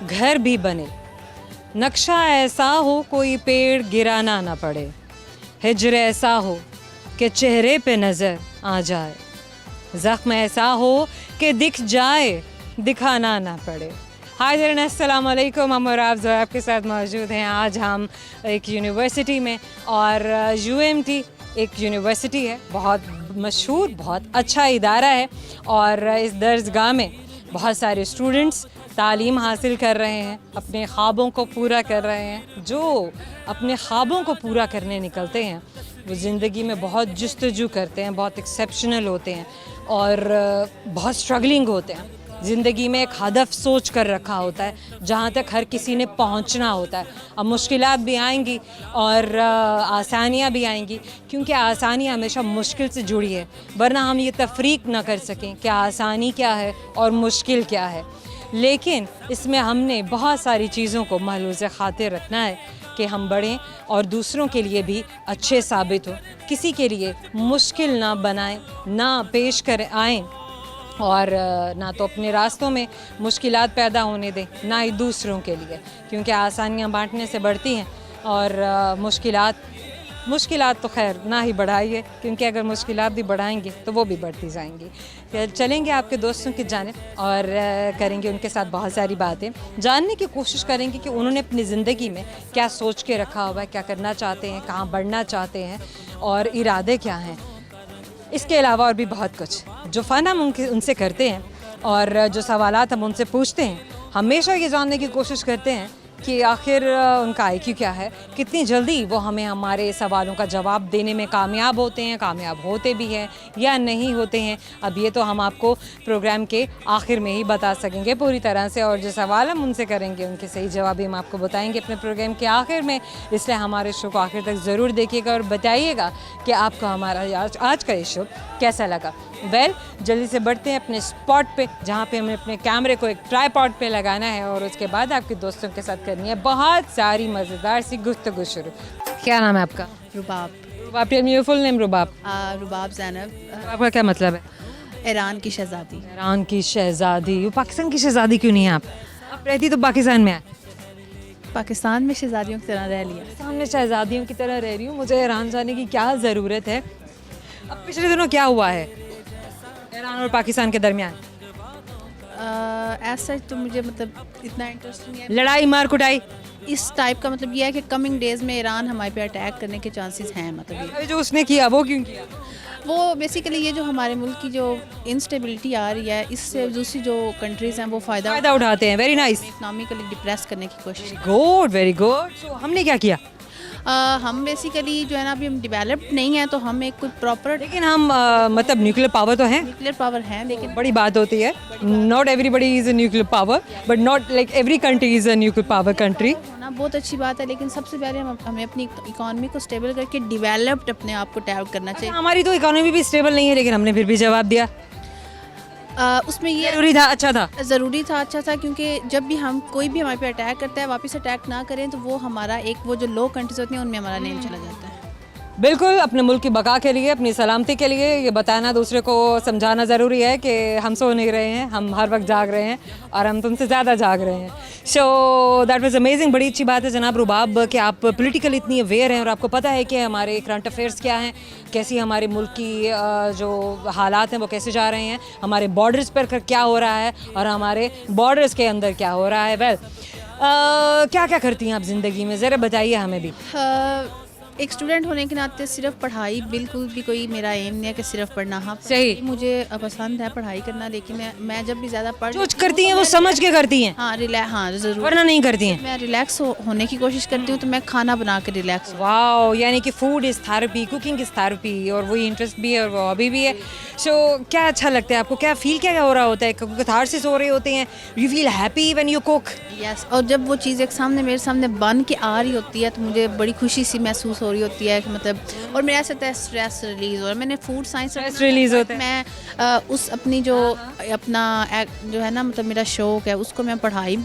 घर भी बने, नक्शा ऐसा हो कोई पेड़ गिराना ना पड़े, हिज्र ऐसा हो कि चेहरे पे नज़र आ जाए, ज़ख्म ऐसा हो कि दिख जाए दिखाना ना पड़े। हाय देयर, अस्सलाम वालेकुम। हम और आप जो आपके साथ मौजूद हैं। आज हम एक यूनिवर्सिटी में, और UMT एक यूनिवर्सिटी है, बहुत मशहूर, बहुत अच्छा इदारा है, और इस दर्सगाह में बहुत सारे स्टूडेंट्स तालीम हासिल कर रहे हैं, अपने ख्वाबों को पूरा कर रहे हैं। जो अपने ख्वाबों को पूरा करने निकलते हैं वो ज़िंदगी में बहुत जस्तजू करते हैं, बहुत एक्सेप्शनल होते हैं और बहुत स्ट्रगलिंग होते हैं। ज़िंदगी में एक हदफ सोच कर रखा होता है जहाँ तक हर किसी ने पहुँचना होता है। अब मुश्किलात भी आएंगी और आसानियाँ भी आएंगी, क्योंकि आसानी हमेशा मुश्किल से जुड़ी है, वरना हम ये तफरीक ना कर सकें कि आसानी क्या है और मुश्किल क्या है। लेकिन इसमें हमने बहुत सारी चीज़ों को महलूज़ खातिर रखना है कि हम बढ़ें और दूसरों के लिए भी अच्छे साबित हों, किसी के लिए मुश्किल ना बनाएं, ना पेश कर आएँ, और ना तो अपने रास्तों में मुश्किलात पैदा होने दें, ना ही दूसरों के लिए, क्योंकि आसानियाँ बांटने से बढ़ती हैं और मुश्किलात तो खैर ना ही बढ़ाइए, क्योंकि अगर मुश्किलात भी बढ़ाएंगे तो वो भी बढ़ती जाएंगी। फिर चलेंगे आपके दोस्तों की जानिब और करेंगे उनके साथ बहुत सारी बातें, जानने की कोशिश करेंगे कि उन्होंने अपनी ज़िंदगी में क्या सोच के रखा हुआ है, क्या करना चाहते हैं, कहाँ बढ़ना चाहते हैं और इरादे क्या हैं। इसके अलावा और भी बहुत कुछ जो फ़न हम उनसे करते हैं और जो सवालात हम उनसे पूछते हैं, हमेशा ये जानने की कोशिश करते हैं कि आखिर उनका IQ क्या है, कितनी जल्दी वो हमें हमारे सवालों का जवाब देने में कामयाब होते हैं, कामयाब होते भी हैं या नहीं होते हैं। अब ये तो हम आपको प्रोग्राम के आखिर में ही बता सकेंगे पूरी तरह से, और जो सवाल हम उनसे करेंगे उनके सही जवाब भी हम आपको बताएंगे अपने प्रोग्राम के आखिर में। इसलिए हमारे शो को आखिर तक ज़रूर देखिएगा और बताइएगा कि आपको हमारा आज का ये शो कैसा लगा। जल्दी से बढ़ते हैं अपने स्पॉट पे, जहाँ पे हमें अपने कैमरे को एक ट्राइपॉड पे लगाना है और उसके बाद आपके दोस्तों के साथ करनी है बहुत सारी मज़ेदार सी गुफ्तगू शुरू। क्या नाम है आपका? रुबाब। रुबाब, योर फुल नेम? रुबाब। रुबाब ज़ैनब। आपका क्या मतलब है? ईरान की शहज़ादी। ईरान की शहज़ादी। वो पाकिस्तान की शहज़ादी क्यों नहीं है आप रहती तो पाकिस्तान में है? पाकिस्तान में शहज़ादियों की तरह रह लिया। सामने शहज़ादियों की तरह रह रही हूँ, मुझे ईरान जाने की क्या ज़रूरत है? अब पिछले दिनों क्या हुआ है ईरान और पाकिस्तान के दरमियान? ऐसा तो मुझे मतलब इतना इंटरेस्ट नहीं है। लड़ाई मार कुटाई इस टाइप का मतलब ये है कि कमिंग डेज़ में ईरान हमारे पे अटैक करने के चांसेस हैं। मतलब अभी जो उसने किया वो क्यों किया? वो बेसिकली ये जो हमारे मुल्क की जो इंस्टेबिलिटी आ रही है, इससे दूसरी जो कंट्रीज़ हैं वो फ़ायदा उठाते हैं। Very nice. इकनॉमिकली डिप्रेस करने की कोशिश। Good, very good. सो हमने क्या किया? हम बेसिकली जो है ना, अभी हम डेवलप्ड नहीं है, तो हम एक कोई प्रॉपर, लेकिन हम मतलब न्यूक्लियर पावर तो है, न्यूक्लियर पावर है, लेकिन बड़ी बात होती है। Not everybody is a nuclear power, but not like every country is a nuclear power country. ना बहुत अच्छी बात है, लेकिन सबसे पहले हमें अपनी इकॉनमी को स्टेबल करके डेवलप्ड अपने आप को टैप करना चाहिए। हमारी तो इकोनॉमी भी स्टेबल नहीं है, लेकिन हमने फिर भी जवाब दिया। उसमें ये ज़रूरी था, अच्छा था, ज़रूरी था, अच्छा था, क्योंकि जब भी हम कोई भी हमारे पे अटैक करता है, वापस अटैक ना करें, तो वो हमारा एक वो जो लो कंट्रीज होती हैं उनमें हमारा नेम चला जाता है। बिल्कुल, अपने मुल्क की बका के लिए, अपनी सलामती के लिए ये बताना, दूसरे को समझाना ज़रूरी है कि हम सो नहीं रहे हैं, हम हर वक्त जाग रहे हैं और हम तुमसे ज़्यादा जाग रहे हैं। So that was amazing. बड़ी अच्छी बात है जनाब रुबाब कि आप पॉलिटिकल इतनी अवेयर हैं और आपको पता है कि हमारे करंट अफेयर्स क्या हैं, कैसी हमारे मुल्क की जो हालात हैं वो कैसे जा रहे हैं, हमारे बॉर्डर्स पर क्या हो रहा है और हमारे बॉर्डर्स के अंदर क्या हो रहा है। क्या क्या करती हैं आप ज़िंदगी में, ज़रा बताइए हमें भी। एक स्टूडेंट होने के नाते सिर्फ पढ़ाई बिल्कुल भी कोई मेरा एम नहीं है कि सिर्फ पढ़ना। हाँ, सही, मुझे पसंद है पढ़ाई करना, लेकिन मैं जब भी ज़्यादा पढ़ जो करती हैं वो समझ के करती हैं। हाँ, हाँ ज़रूर, वरना नहीं करती हैं। मैं रिलैक्स होने की कोशिश करती हूँ, तो मैं खाना बना के रिलैक्स। वाओ, यानी कि food is therapy, cooking is therapy, और वही इंटरेस्ट भी है और वो हॉबी भी है। सो क्या अच्छा लगता है आपको, क्या फील क्या हो रहा होता है? कैथारसिस हो रहे होते हैं? You feel happy when you cook? Yes, और जब वो चीज़ एक सामने मेरे सामने बन के आ रही होती है तो मुझे बड़ी खुशी सी महसूस हो रही होती है कि मतलब, और मेरा ऐसा होता है स्ट्रेस रिलीज़। और मैंने फूड साइंस स्ट्रेस रिलीज़ होता है। मैं उस अपनी जो अपना जो है ना, मतलब मेरा शौक़ है, उसको मैं पढ़ाई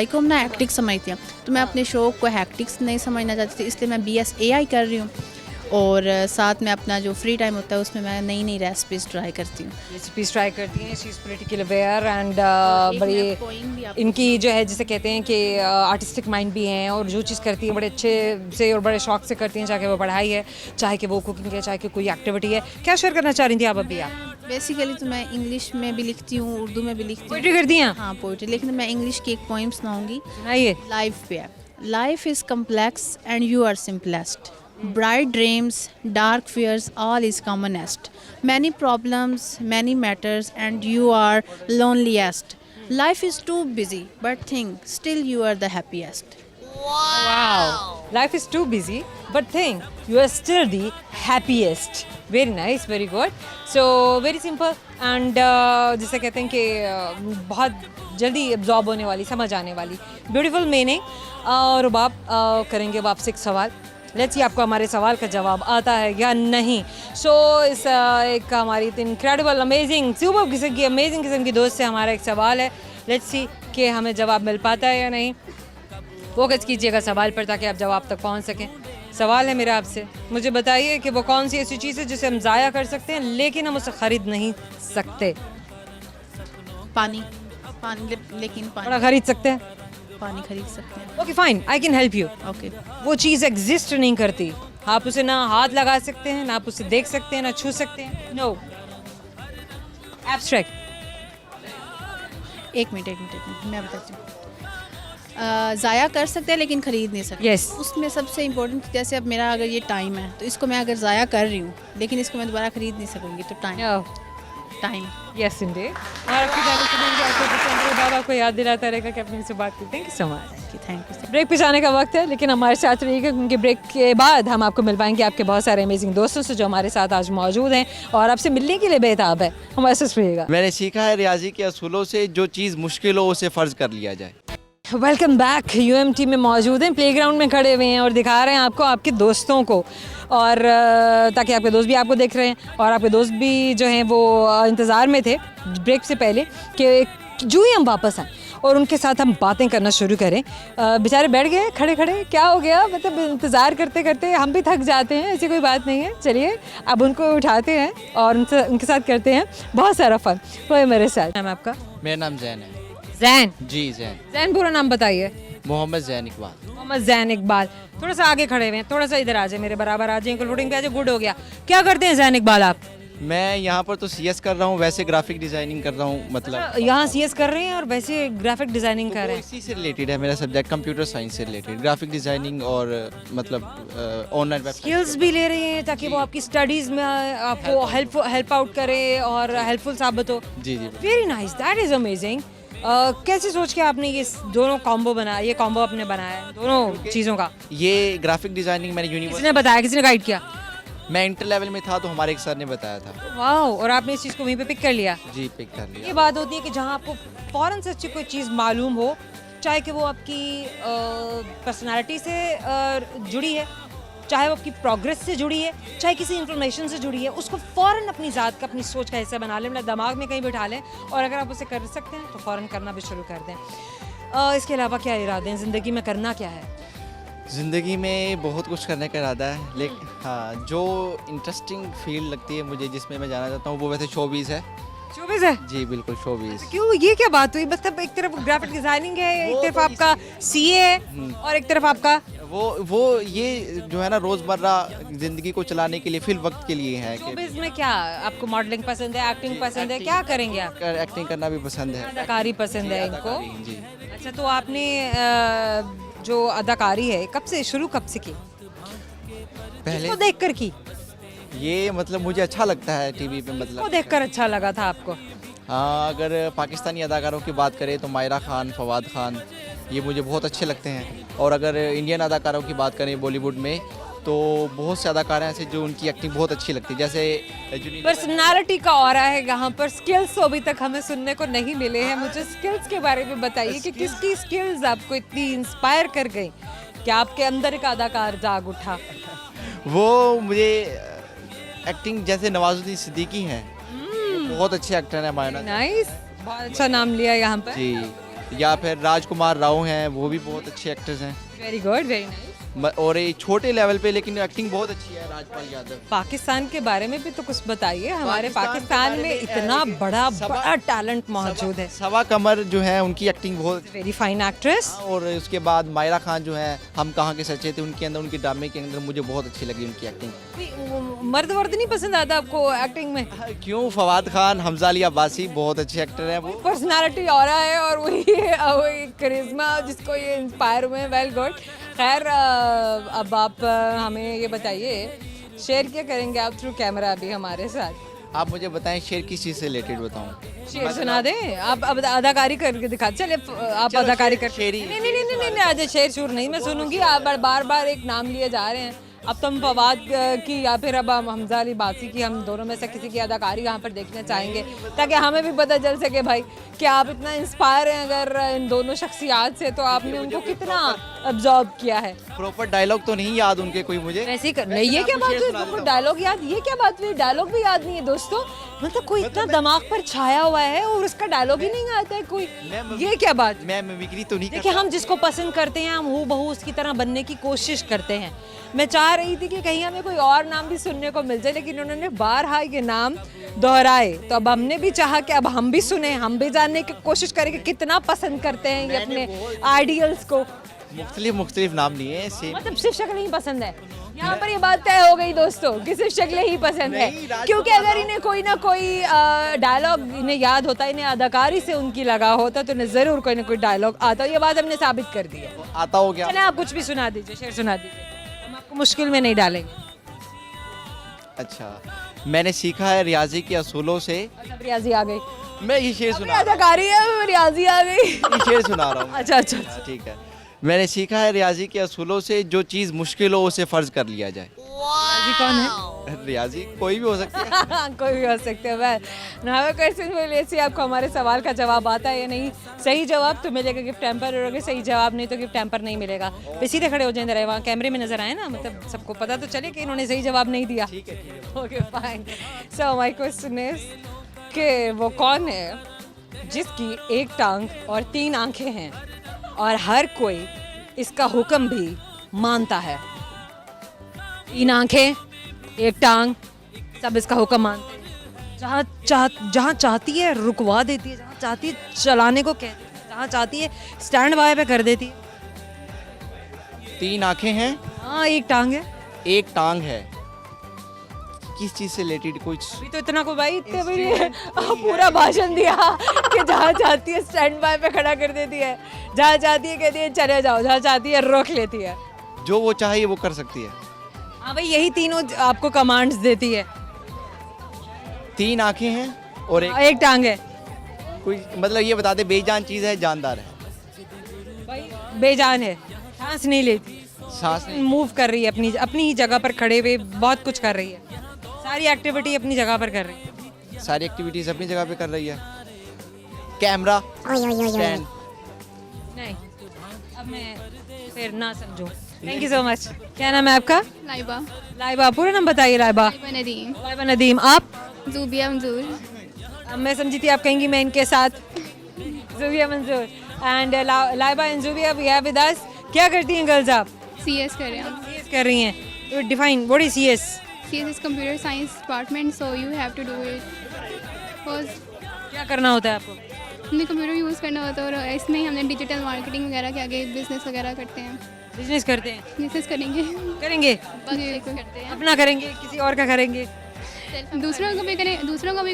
को हम ना हैक्टिक समझती हूँ, तो मैं अपने शौक़ को हैक्टिक्स नहीं समझना चाहती थी, इसलिए मैं BS AI कर रही हूँ। और साथ में अपना जो फ्री टाइम होता है उसमें मैं नई नई रेसिपीज़ ट्राई करती हूँ। रेसिपीज ट्राई करती हैं, she is political aware and एक बड़ी मैं poem भी आपको इनकी जो है जिसे कहते हैं कि आर्टिस्टिक माइंड भी हैं और जो चीज़ करती है बड़े अच्छे से और बड़े शौक से करती हैं, चाहे वो पढ़ाई है, चाहे कि वो कुकिंग है, चाहे कि कोई एक्टिविटी है। क्या शेयर करना चाह रही थी आप अभी? आप बेसिकली तो मैं इंग्लिश में भी लिखती हूँ, उर्दू में भी लिखती पोइट्री हूँ। करती हैं? हाँ पोइट्री, लेकिन मैं इंग्लिश की एक पोइम सुनाऊंगी। सुनाइए। लाइफ पे है। Life is complex and you are simplest, bright dreams, dark fears, all is commonest. Many problems, many matters, and you are loneliest. Life is too busy, but think, still you are the happiest. Wow. Life is too busy, but think you are still the happiest. Very nice, very good. So very simple and जिसे कहते हैं कि बहुत जल्दी absorb होने वाली, समझ आने वाली, ब्यूटीफुल मीनिंग। और अब आप करेंगे अब आपसे एक सवाल। लेट्स सी आपको हमारे सवाल का जवाब आता है या नहीं। सो इस एक हमारी इनक्रेडिबल अमेजिंग सुपर किस्म की अमेजिंग किस्म की दोस्त से हमारा एक सवाल है। लेट्स सी कि हमें जवाब मिल पाता है या नहीं। फोकस कीजिएगा सवाल पर ताकि आप जवाब तक पहुंच सकें। सवाल है मेरा आपसे, मुझे बताइए कि वो कौन सी ऐसी चीज़ है जिसे हम ज़ाया कर सकते हैं लेकिन हम उसे ख़रीद नहीं सकते? पानी। पानी लेकिन बड़ा पानी खरीद सकते हैं? पानी खरीद सकते हैं। Okay fine, I can help you. Okay. वो चीज़ एग्जिस्ट नहीं करती, आप उसे ना हाथ लगा सकते हैं, ना आप उसे देख सकते हैं, ना छू सकते हैं। No, abstract. एक मिनट मैं बताती हूँ। ज़ाया कर सकते हैं लेकिन ख़रीद नहीं सकते। Yes. उसमें सबसे इम्पोर्टेंट, जैसे अब मेरा अगर ये टाइम है तो इसको मैं अगर ज़ाया कर रही हूँ लेकिन इसको मैं दोबारा ख़रीद नहीं सकूँगी, तो टाइम। Yes Indeed. और आपकी जाने से देंगे आपको दिसंबर बाद आपको याद दिलाता रहेगा कि अपने से बात करते हैं। Thank you so much. Thank you. Break पे जाने का वक्त है लेकिन हमारे साथ रहिएगा क्योंकि ब्रेक के बाद हम आपको मिल पाएंगे आपके बहुत सारे अमेजिंग दोस्तों से जो हमारे साथ आज मौजूद हैं और आपसे मिलने के लिए बेताब है। हमारे साथ रहिएगा। मैंने सीखा है रियाजी के असूलों से, जो चीज़ मुश्किल हो उसे फ़र्ज़ कर लिया जाए। Welcome back. यूएमटी में मौजूद हैं, प्लेग्राउंड में खड़े हुए हैं और दिखा रहे हैं आपको आपके दोस्तों को, और ताकि आपके दोस्त भी आपको देख रहे हैं और आपके दोस्त भी जो हैं वो इंतज़ार में थे ब्रेक से पहले कि जो ही हम वापस आएँ और उनके साथ हम बातें करना शुरू करें। बेचारे बैठ गए खड़े खड़े, क्या हो गया, मतलब इंतज़ार करते करते हम भी थक जाते हैं, ऐसी कोई बात नहीं है। चलिए अब उनको उठाते हैं और उनके साथ करते हैं बहुत सारा फन। वो मेरे साथ। नाम आपका? मेरा नाम जैन है। जैन? जी जैन। जैन पूरा नाम बताइए। मोहम्मद जैन इकबाल। मोहम्मद जैन इकबाल। थोड़ा सा आगे खड़े हुए हैं, थोड़ा सा इधर आ जाए, मेरे बराबर आ जाए, फुटिंग पे आ जाए। गुड हो गया। क्या करते हैं जैन इकबाल आप? मैं यहाँ पर तो सीएस कर रहा हूँ, वैसे ग्राफिक डिज़ाइनिंग कर रहा हूँ। मतलब यहाँ सीएस कर रहे हैं और वैसे ग्राफिक डिजाइनिंग कर वो रहे हैं। इसी से रिलेटेड है मेरा सब्जेक्ट, कंप्यूटर साइंस से रिलेटेड, ग्राफिक डिज़ाइनिंग और मतलब ऑनलाइन वेब। स्किल्स भी ले रहे हैं ताकि वो आपकी स्टडीज में आपको हेल्प आउट करे और हेल्पफुल साबित हो। जी जी। Very nice, that is amazing. कैसे सोच के आपने ये दोनों कॉम्बो बनाया, ये कॉम्बो आपने बनाया है दोनों चीज़ों का? ये ग्राफिक डिज़ाइनिंग मैंने यूनिवर्सिटी, किसने बताया, किसने गाइड किया? मैं इंटर लेवल में था तो हमारे एक सर ने बताया था। वाह, और आपने इस चीज़ को वहीं पे पिक कर लिया? जी पिक कर ये लिया। बात होती है कि जहाँ आपको फ़ौरन से अच्छी कोई चीज़ मालूम हो, चाहे कि वो आपकी पर्सनालिटी से जुड़ी है, चाहे वो आपकी प्रोग्रेस से जुड़ी है, चाहे किसी इन्फॉर्मेशन से जुड़ी है, उसको फ़ौरन अपनी ज़ात का, अपनी सोच का हिस्सा बना लें, अपने दिमाग में कहीं बिठा लें, और अगर आप उसे कर सकते हैं तो फ़ौरन करना भी शुरू कर दें। इसके अलावा क्या इरादे हैं ज़िंदगी में, करना क्या है? ज़िंदगी में बहुत कुछ करने का इरादा है, लेकिन हाँ जो इंटरेस्टिंग फील्ड लगती है मुझे, जिसमें मैं जाना चाहता हूँ, वो वैसे शोबीज़ है। शोबिज़ है? जी बिल्कुल शोबीज़। क्यों, ये क्या बात हुई? मतलब एक तरफ ग्राफिक डिज़ाइनिंग है, एक वो तरफ तो आपका सीए है और एक तरफ आपका वो ये जो है ना रोज़मर्रा ज़िंदगी को चलाने के लिए फिल वक्त के लिए है कि शोबिज़ में क्या आपको मॉडलिंग पसंद है, एक्टिंग पसंद है, क्या करेंगे आप? एक्टिंग करना भी पसंद है। अदाकारी पसंद है इनको? जी। अच्छा, तो आपने जो अदाकारी है कब से शुरू, कब से की? पहले किसको देखकर की? ये मतलब मुझे अच्छा लगता है टीवी पे, किसको मतलब देखकर अच्छा लगा था आपको? हाँ अगर पाकिस्तानी अदाकारों की बात करें तो मायरा खान, फवाद खान, ये मुझे बहुत अच्छे लगते हैं। और अगर इंडियन अदाकारों की बात करें बॉलीवुड में तो बहुत से अदाकार हैं ऐसे जो उनकी एक्टिंग बहुत अच्छी लगती है, जैसे पर्सनालिटी का ऑरा है यहाँ पर। स्किल्स तो अभी तक हमें सुनने को नहीं मिले हैं। मुझे स्किल्स के बारे में बताइए कि किसकी स्किल्स आपको इतनी इंस्पायर कर गई कि आपके अंदर एक अदाकार जाग उठा? वो मुझे एक्टिंग, जैसे नवाजुद्दीन सिद्दीकी हैं, बहुत अच्छे एक्टर हैं मायना। नाइस, बहुत अच्छा नाम लिया यहाँ पर। जी, या फिर राजकुमार राव हैं, वो भी बहुत अच्छे एक्टर्स हैं। Very good, very nice. और ये छोटे लेवल पे लेकिन एक्टिंग बहुत अच्छी है राजपाल यादव। पाकिस्तान के बारे में भी तो कुछ बताइए। हमारे पाकिस्तान के पाकिस्तान बारे में में इतना बड़ा टैलेंट मौजूद है। सवा कमर जो है उनकी एक्टिंग बहुत, वेरी फाइन एक्ट्रेस। और उसके बाद मायरा खान जो है हम कहाँ के सच्चे थे, उनके अंदर उनके ड्रामे के अंदर मुझे बहुत अच्छी लगी उनकी एक्टिंग। मर्द वर्द नहीं पसंद आता आपको एक्टिंग में? क्यों, फवाद खान, हमजा अली अब्बासी बहुत अच्छे एक्टर हैं वो। पर्सनालिटी और है और वही करिश्मा जिसको ये इंस्पायर हुए हैं। Well good. खैर अब आप हमें ये बताइए, शेयर क्या करेंगे आप थ्रू कैमरा अभी हमारे साथ? आप मुझे बताएं शेर किस चीज़ से रिलेटेड बताऊं? शेर सुना दें आप? अब अदाकारी करके दिखा। चलिए आप चलो, अदाकारी कर। शेरी। नहीं नहीं नहीं नहीं नहीं, आज शेर शूर नहीं मैं सुनूंगी। आप बार बार एक नाम लिए जा रहे हैं। अब तुम फवाद की या फिर अब हम हमजा अली बासी की, हम दोनों में से किसी की अदाकारी यहाँ पर देखना चाहेंगे ताकि हमें भी पता चल सके भाई कि आप इतना इंस्पायर हैं अगर इन दोनों शख्सियात से, तो आपने उनको कितना अब्जॉर्ब किया है। प्रॉपर डायलॉग तो नहीं याद उनके कोई मुझे। ऐसे ही कर नहीं, ये क्या बात हुई? तुमको डायलॉग याद, ये क्या बात हुई? डायलॉग भी याद नहीं है दोस्तों? मतलब कोई इतना दिमाग पर छाया हुआ है और उसका डायलॉग ही नहीं आता है कोई, ये क्या बात? मैं मिमिक्री तो नहीं देखिए, हम जिसको पसंद करते हैं हम हूबहू उसकी तरह बनने की कोशिश करते हैं। मैं चाह रही थी कि कहीं हमें कोई और नाम भी सुनने को मिल जाए, लेकिन उन्होंने बारहा ये नाम दोहराए, तो अब हमने भी चाहा कि अब हम भी सुने, हम भी जानने की कोशिश करें कि कितना पसंद करते हैं ये अपने आइडियल्स को। मुख्तलिफ नाम नहीं है सेम। मतलब सिर्फ शक्ल ही पसंद है यहाँ पर? ये बात तय हो गई दोस्तों कि सिर्फ शक्लें ही पसंद है, क्योंकि अगर इन्हें कोई ना कोई डायलॉग इन्हें याद होता, इन्हें अदाकारी से उनकी लगा होता, तो इन्हें जरूर कोई ना कोई डायलॉग आता। ये बात हमने साबित कर दी है। आता हो क्या? चलें आप कुछ भी सुना दीजिए, शेर सुना दीजिए, हम आपको मुश्किल में नहीं डालेंगे। अच्छा, मैंने सीखा है रियाजी के असूलों से। अब रियाजी आ गई, मैं ये शेर सुना रहा अदाकारी है, रियाजी आ गई। हूँ, ये शेर सुना रहा हूँ। अच्छा अच्छा अच्छा। ठीक है। मैंने सीखा है रियाजी के असूलों से, जो चीज़ मुश्किल हो उसे फर्ज कर लिया जाए। रियाजी कौन है? रियाजी कोई भी हो सकती है। कोई भी हो सकते हैं। नावे क्वेश्चन में लेसी आपको हमारे सवाल का जवाब आता है या नहीं? सही जवाब तो मिलेगा गिफ्ट टैम्पर, और अगर सही जवाब नहीं तो गिफ्ट टैम्पर नहीं मिलेगा। पे सीधे खड़े हो जाए जरा, वहाँ कैमरे में नजर आए ना, मतलब सबको पता तो चले कि इन्होंने सही जवाब नहीं दिया। Okay fine. So my question is कि वो कौन है जिसकी एक टांग और 3 आंखें हैं और हर कोई इसका हुक्म भी मानता है? 3 आंखें, एक टांग, सब इसका हुक्म मानते हैं। जहाँ चाहती है रुकवा देती है, जहाँ चाहती है चलाने को कहती है, जहाँ चाहती है स्टैंड बाय पे कर देती है। 3 आंखें हैं, हाँ, एक टांग है, एक टांग है। किस चीज़ से रिलेटेड कुछ? अभी तो इतना को भाई इतने भी पूरा भाषण दिया कि जहाँ चाहती है स्टैंड बाय पे खड़ा कर देती है, जहाँ चाहती है कहती है चले जाओ, जहाँ चाहती है रोक लेती है। जो वो चाहिए वो कर सकती है। हाँ भाई, यही तीनों आपको कमांड्स देती है। 3 आंखें हैं और एक टांग है। कोई मतलब ये बता दे, बेजान चीज़ है, जानदार है? भाई बेजान है, सांस नहीं लेती, सांस नहीं। मूव कर रही है अपनी ही जगह पर खड़े हुए, बहुत कुछ कर रही है, सारी एक्टिविटी अपनी जगह पर कर रही है। सारी एक्टिविटीज अपनी जगह पे कर रही है। Camera stand. नहीं, अब मैं फिर ना समझूं। Thank you so much. क्या नाम है आपका? लाइबा। लाइबा, पूरा नाम बताइए। लाइबा नदीम। लाइबा नदीम। आप? जूबिया मंजूर। अब मैं समझी थी आप कहेंगी मैं इनके साथ। Zubia Manzoor and Laiba and Zubia we have with us. क्या करती हैं गर्ल्स आप? सीएस कर रहे हैं। सीएस कर रही हैं। Define what is CS? CS is computer science department, so you have to do it. Because क्या करना होता है आपको? हमने कंप्यूटर यूज़ करना होता है और इसमें हमने डिजिटल मार्केटिंग वगैरह के आगे बिजनेस वगैरह करते हैं। बिजनेस करते हैं? बिजनेस करेंगे। करेंगे करते हैं। अपना करेंगे, किसी और का करेंगे? दूसरों को भी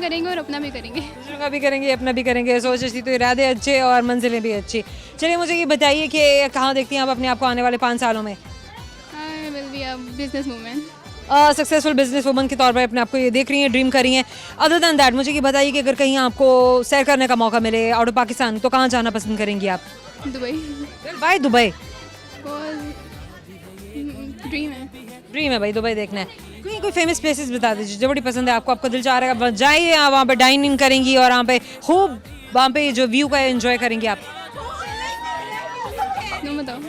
करेंगे और अपना भी करेंगे। दूसरों का भी करेंगे, अपना भी करेंगे। सोच अच्छी तो इरादे अच्छे और मंजिलें भी अच्छी। चलिए मुझे ये बताइए कि कहाँ देखती हैं आप अपने आप को आने वाले 5 सालों में? I will be a business woman. Successful business woman के तौर पर अपने आपको ये देख रही हैं, ड्रीम कर रही हैं। अदर दैन दैट मुझे ये बताइए कि अगर कहीं आपको सैर करने का मौका मिले आउट ऑफ पाकिस्तान, तो कहाँ जाना पसंद करेंगी आप? दुबई। भाई दुबई ड्रीम है। ड्रीम है भाई, दुबई देखना है। कोई फेमस प्लेसेस बता दीजिए जो बड़ी पसंद है आपको, आपको दिल चाह रहा है जाइए, आप वहाँ पे डाइनिंग करेंगी और वहाँ पे खूब वहाँ पे जो व्यू का एंजॉय करेंगी आप। बताओ।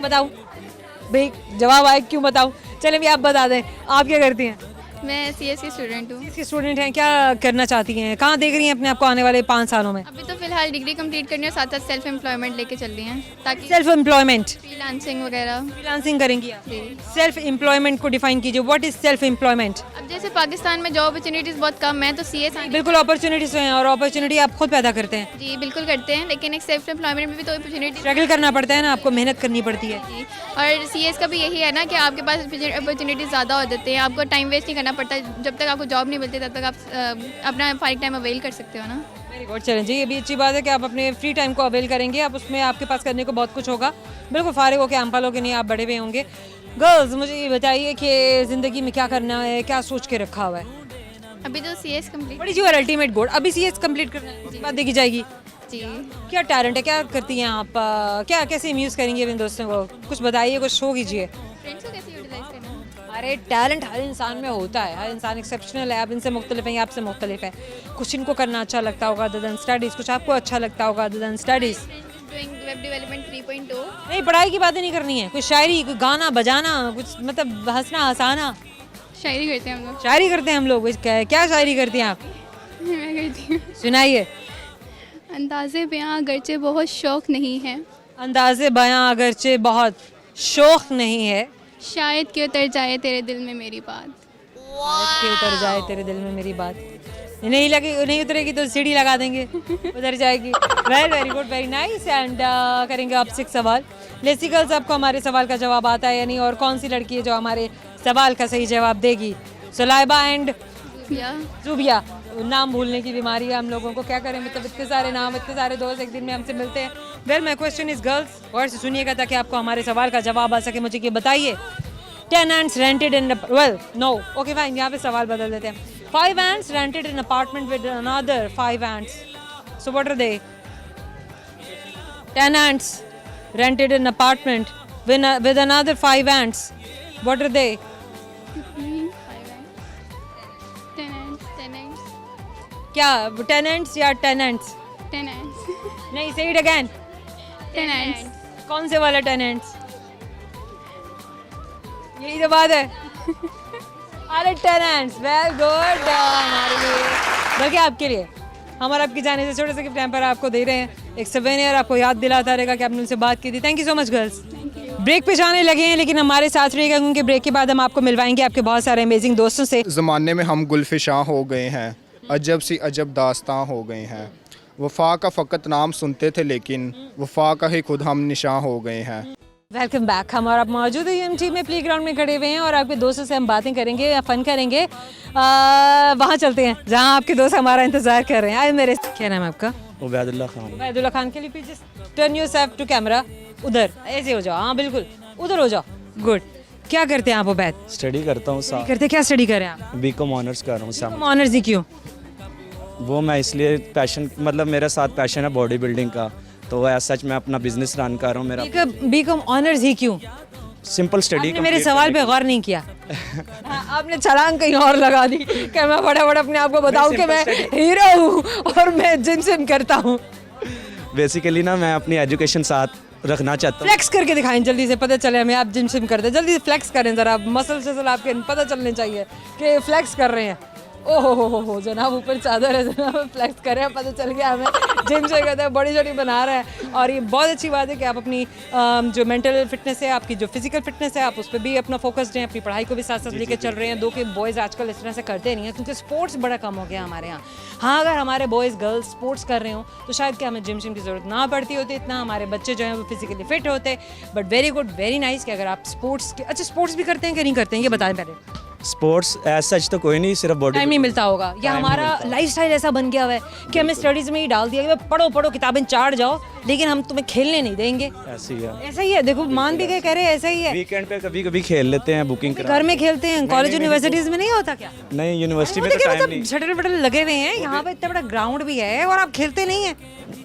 बताऊँ भाई, जवाब आए क्यों बताऊँ? चले भी आप बता दें, आप क्या करती हैं? मैं सीएस की स्टूडेंट हूँ। इसके स्टूडेंट हैं, क्या करना चाहती हैं, कहाँ देख रही हैं अपने आप को आने वाले 5 सालों में? अभी तो फिलहाल डिग्री कंप्लीट करनी है, साथ साथ सेल्फ एम्प्लॉयमेंट लेके चल रही हैं ताकि सेल्फ एम्प्लॉयमेंट, फ्रीलांसिंग वगैरह। फ्रीलांसिंग करेंगी आप? जी। सेल्फ एम्प्लॉयमेंट को डिफाइन कीजिए, व्हाट इज सेल्फ एम्प्लॉयमेंट? अब जैसे पाकिस्तान में जॉब अपॉर्चुनिटीज़ बहुत कम है, तो सीएस बिल्कुल अपॉर्चुनिटीज हैं, और अपॉर्चुनिटी आप खुद पैदा करते हैं। जी बिल्कुल करते हैं, लेकिन एक सेल्फ एम्प्लॉयमेंट में भी तो अपॉर्चुनिटी स्ट्रगल करना पड़ता है ना, आपको मेहनत करनी पड़ती है। जी। और सीएस का भी यही है ना कि आपके पास अपॉर्चुनिटीज़ ज़्यादा हो जाते हैं, आपको टाइम वेस्ट नहीं करना पड़ता। जब तक आपको जॉब नहीं मिलती तब तक आप अपना फाइक टाइम अवेल कर सकते हो ना। वेरी गुड, चलें जी, ये भी अच्छी बात है कि आप अपने फ्री टाइम को अवेल करेंगे, आप उसमें आपके पास करने को बहुत कुछ होगा। बिल्कुल फारिग होकर आम पालो के नहीं, आप बड़े हुए होंगे। गर्ल्स, मुझे ये बताइए कि ज़िंदगी में क्या करना है, क्या सोच के रखा हुआ है? अभी तो CS complete. What is your ultimate goal? अभी सीएस कंप्लीट करना है, उसके बाद देखी जाएगी। जी। क्या टैलेंट है, क्या करती हैं आप, क्या कैसे अम्यूज़ करेंगे अपने दोस्तों को? कुछ बताइए, कुछ शो कीजिए। फ्रेंड्स को कैसे यूटिलाइज करना है? अरे टैलेंट हर इंसान में होता है, हर इंसान एक्सेप्शनल है। आप इनसे मुख्तलिफ हैं, ये आपसे मुख्तलिफ है। कुछ इनको करना अच्छा लगता होगा अदर देन स्टडीज़, कुछ आपको अच्छा लगता होगा other than studies. Doing web development 3.0। नहीं, पढ़ाई की बातें नहीं करनी है, कोई शायरी, कोई गाना बजाना, कुछ मतलब हंसना हंसाना। शायरी करते हैं हम लोग। शायरी करते हैं हम लोग, क्या शायरी करती हैं आप? मैं करती हूँ। सुनाइए। अंदाज़े बयां अगरचे बहुत शौक नहीं है, अंदाज़े बयां अगरचे बहुत शौक नहीं है, शायद कि उतर जाए तेरे दिल में मेरी बात। के उतर जाए तेरे दिल में मेरी बात। नहीं लगी, नहीं उतरेगी तो सीढ़ी लगा देंगे, उतर जाएगी। Very good, very nice. And करेंगे आपसे एक सवाल। लेसी गर्ल्स, आपको हमारे सवाल का जवाब आता है या नहीं, और कौन सी लड़की है जो हमारे सवाल का सही जवाब देगी? सुलाइबा एंड या जुबिया। नाम भूलने की बीमारी है हम लोगों को, क्या करें, मतलब इतने सारे नाम, इतने सारे दोस्त एक दिन में हमसे मिलते हैं। Well, my question is girls, गौर से सुनिएगा ताकि आपको हमारे सवाल का जवाब आ सके। मुझे ये बताइए, 10 ants rented in no, okay fine, यहाँ पे सवाल बदल देते हैं। 5 ants rented an apartment with another 5 ants, so what are they? 10 ants rented an apartment with another 5 ants, what are they? Tenants क्या tenants या tenants? नहीं, say it again. टेनेंट्स कौन से वाला tenants? यही तो बात है। अरे tenants, well good, हमारे लिए, बल्कि आपके लिए, हमारा आपकी जाने से छोटे से गिफ्ट टाइम पर आपको दे रहे हैं, एक सवेनियर आपको याद दिलाता रहेगा कि आपने उनसे बात की थी। Thank you so much girls. Break पे जाने लगे हैं, लेकिन हमारे साथ रहिएगा क्योंकि ब्रेक के बाद हम आपको मिलवाएंगे आपके बहुत सारे अमेजिंग दोस्तों से। ज़माने में हम गुलफिशां हो गए हैं, अजब सी अजब दास्तां हो गए हैं। वफ़ा का फ़कत नाम सुनते थे लेकिन वफ़ा का ही खुद हम निशां हो गए हैं। Welcome back. हम और आप मौजूद है यूएमटी में, प्ले ग्राउंड में खड़े हुए हैं और आपके दोस्तों से हम बातें करेंगे या फ़न करेंगे। वहाँ चलते हैं जहाँ आपके दोस्त हमारा इंतज़ार कर रहे हैं। आए मेरे, क्या नाम है आपका? उबैदुल्लाह खान। उबैदुल्लाह खान के लिए please turn yourself to camera. उधर ऐसे हो जाओ, हाँ बिल्कुल उधर हो जाओ। गुड। क्या करते हैं आप उबैद? स्टडी करता हूँ, करते क्या स्टडी कर रहे हैं आप? बीकॉम ऑनर्स कर रहा हूँ सामने। ऑनर्स ही क्यों? वो मैं इसलिए पैशन, मतलब मेरे साथ पैशन है बॉडी बिल्डिंग का, तो एज सच मैं अपना बिजनेस रन कर रहा हूँ। मेरा बीकॉम ऑनर्स ही क्यों? Simple study. आपने मेरे सवाल पे गौर नहीं किया। हाँ, आपने छलांग कहीं और लगा दी कि मैं फटाफट अपने आप को बताऊं कि मैं हीरो हूँ और मैं जिम करता हूँ। बेसिकली ना मैं अपनी एजुकेशन साथ रखना चाहता हूँ। फ्लेक्स करके दिखाएं जल्दी से, पता चले हमें आप जिम करते हैं। जल्दी से फ्लेक्स करें ज़रा, मसल शसल आपके पता चलने चाहिए कि फ्लेक्स कर रहे हैं। ओहो हो जनाब, ऊपर चादर है जनाब, फ्लेक्स कर रहे हैं, पता चल गया हमें जिम से कहते हैं, बड़ी छोटी बना रहे हैं। और ये बहुत अच्छी बात है कि आप अपनी जो मेंटल फिटनेस है, आपकी जो फिजिकल फिटनेस है, आप उस पर भी अपना फोकस्ड हैं, अपनी पढ़ाई को भी साथ साथ लेके चल रहे हैं। दो के बॉयज़ आजकल इस तरह से करते नहीं हैं क्योंकि स्पोर्ट्स बड़ा कम हो गया हमारे यहाँ। हाँ, अगर हमारे बॉयज़ गर्ल्स स्पोर्ट्स कर रहे हो तो शायद कि हमें जिम की ज़रूरत ना पड़ती होती इतना, हमारे बच्चे जो हैं वो फिजिकली फिट होते। But very good, very nice कि अगर आप स्पोर्ट्स के, अच्छा स्पोर्ट्स भी करते हैं कि नहीं करते हैं ये बताएं पहले। स्पोर्ट्स एज सच तो कोई नहीं, सिर्फ बॉडी टाइम नहीं मिलता होगा, या हमारा लाइफस्टाइल ऐसा बन गया हुआ है कि हमें स्टडीज़ में ही डाल दिया कि पढ़ो किताबें चाट जाओ, लेकिन हम तुम्हें खेलने नहीं देंगे। ऐसी है, ऐसा ही है, देखो मान भी गए, कह रहे ऐसा ही है। वीकेंड पे कभी कभी खेल लेते हैं, बुकिंग करा। घर में खेलते हैं, कॉलेज यूनिवर्सिटीज़ में नहीं होता क्या? नहीं, यूनिवर्सिटी में तो टाइम नहीं, शटल वटल लगे हुए हैं, यहाँ पे इतना बड़ा ग्राउंड भी है और आप खेलते नहीं है।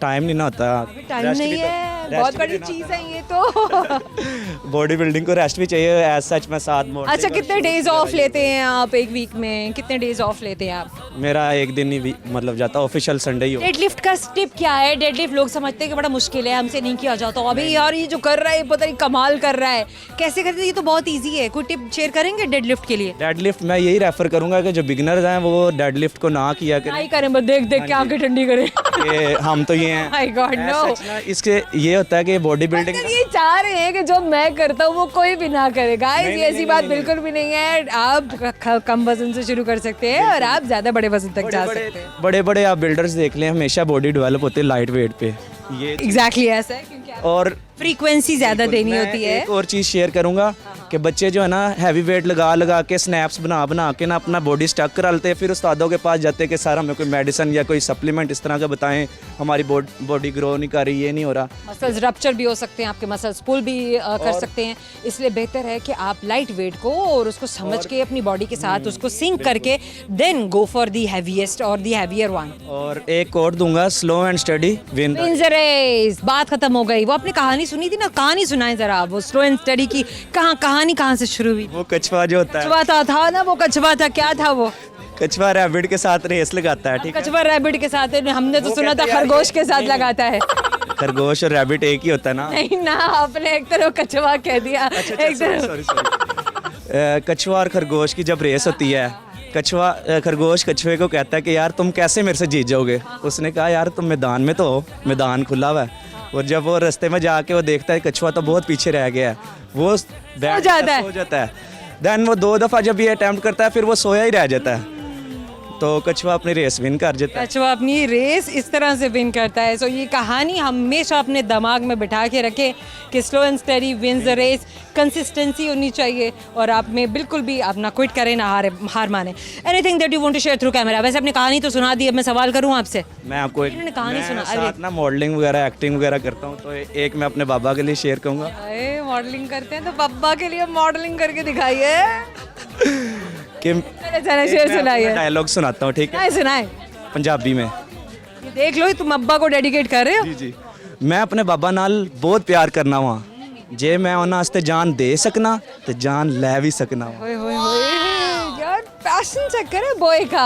टाइम नहीं ना होता। टाइम नहीं है, बहुत बड़ी चीज़ है ये तो। बॉडी बिल्डिंग को रेस्ट भी चाहिए, एज सच मैं 7 मोड। अच्छा, कितने डेज ऑफ लेते हैं आप एक वीक में? कितने डेज ऑफ लेते हैं आप? मेरा एक दिन ही मतलब जाता, ऑफिशियल संडे ही हो। डेडलिफ्ट का टिप क्या है? डेडलिफ्ट लोग समझते हैं कि बड़ा मुश्किल है, हमसे नहीं किया जाता। अभी यार ये जो कर रहा है पता नहीं कमाल कर रहा है, कैसे करते हैं? ये तो बहुत इजी है। कोई टिप शेयर करेंगे डेडलिफ्ट के लिए? डेडलिफ्ट मैं यही रेफर करूंगा कि जो बिगिनर्स हैं वो डेडलिफ्ट को ना किया करें। नहीं करें, बस देख देख के आंखें ठंडी करें। कि हम तो ये हैं। My God no. सच ना, इसके ये होता है कि बॉडी बिल्डिंग मतलब ये चाह रहे हैं कि जो मैं करता हूँ वो कोई भी ना करे। गाइस ये ऐसी बात बिल्कुल भी नहीं है। आप कम वजन से शुरू कर सकते हैं और आप ज्यादा बड़े वजन तक जा सकते हैं। बड़े बड़े आप बिल्डर्स देख लें, हमेशा बॉडी डेवलप होती है लाइट वेट पे। ये एग्जैक्टली ऐसा है, क्योंकि और फ्रीक्वेंसी ज्यादा देनी मैं होती है। एक और चीज़ शेयर करूंगा कि बच्चे जो है ना हैवी वेट लगा लगा के स्नैप्स बना बना के ना अपना बॉडी स्टक करा लेते हैं, फिर उस्तादों के पास जाते हैं कि सर हमें कोई मेडिसिन या कोई सप्लीमेंट इस तरह का बताएं, हमारी बॉडी ग्रो नहीं कर रही, ये नहीं हो रहा। मसल्स रप्चर भी हो सकते हैं, आपके मसल्स पुल भी कर सकते हैं। इसलिए बेहतर है कि आप लाइट वेट को और उसको समझ के अपनी बॉडी के साथ उसको सिंक करके then go for the heaviest और दी हैवियर वन। और एक कोड दूंगा, स्लो एंड स्टडी विन। बात खत्म हो गई। वो आपने कहानी सुनी थी ना, कहानी सुनाए जरा आप। वो स्लो एंड स्टडी की कहानी कहाँ से शुरू हुई? वो कछुआ जो होता है, कछुआ था ना, वो कछुआ था, क्या था वो? कछुआ रैबिट के साथ रेस लगाता है, ठीक है? कछुआ रैबिट के साथ है, हमने तो सुना था खरगोश के साथ लगाता है। खरगोश और रैबिट एक ही होता है ना? नहीं ना, आपने एक तरफ कछुआ कह दिया। एक तरफ सॉरी कछुआ और खरगोश की जब रेस होती है, खरगोश कछुए को कहता है कि यार तुम कैसे मेरे से जीत जाओगे? उसने कहा यार तुम मैदान में तो हो, मैदान खुला हुआ है। और जब वो रास्ते में जाके वो देखता है कछुआ तो बहुत पीछे रह गया है, वो सो जाता है। देन वो 2 दफ़ा जब ये अटेम्प्ट करता है फिर वो सोया ही रह जाता है, तो कछुआ अपनी रेस विन कर जाता है। कछुआ अपनी रेस इस तरह से विन करता है। सो ये कहानी हमेशा अपने दिमाग में बिठा के रखें कि slow and study wins the race. Consistency होनी चाहिए और आप में बिल्कुल भी आप ना क्विट करें ना हार माने। Anything that you want to share through camera? वैसे अपनी कहानी तो सुना दी, अब मैं सवाल करूँ आपसे। मैं आपको इन्होंने कहानी सुना साथ ना मॉडलिंग वगैरह एक्टिंग वगैरह करता हूँ, तो एक मैं अपने बाबा के लिए शेयर करूँगा। मॉडलिंग करते हैं तो पापा के लिए मॉडलिंग करके दिखाइए कि शेयर सुनाइए। डायलॉग सुनाता हूँ, ठीक है? सुनाए पंजाबी में। ये देख लो, तुम अब्बा को डेडिकेट कर रहे हो। जी जी। मैं अपने बाबा नाल बहुत प्यार करना वा, जे मैं उन्हां वास्ते जान दे सकना तो जान ले भी सकना वा। ओए होए होए, यार पैशन चेक करे बॉय का।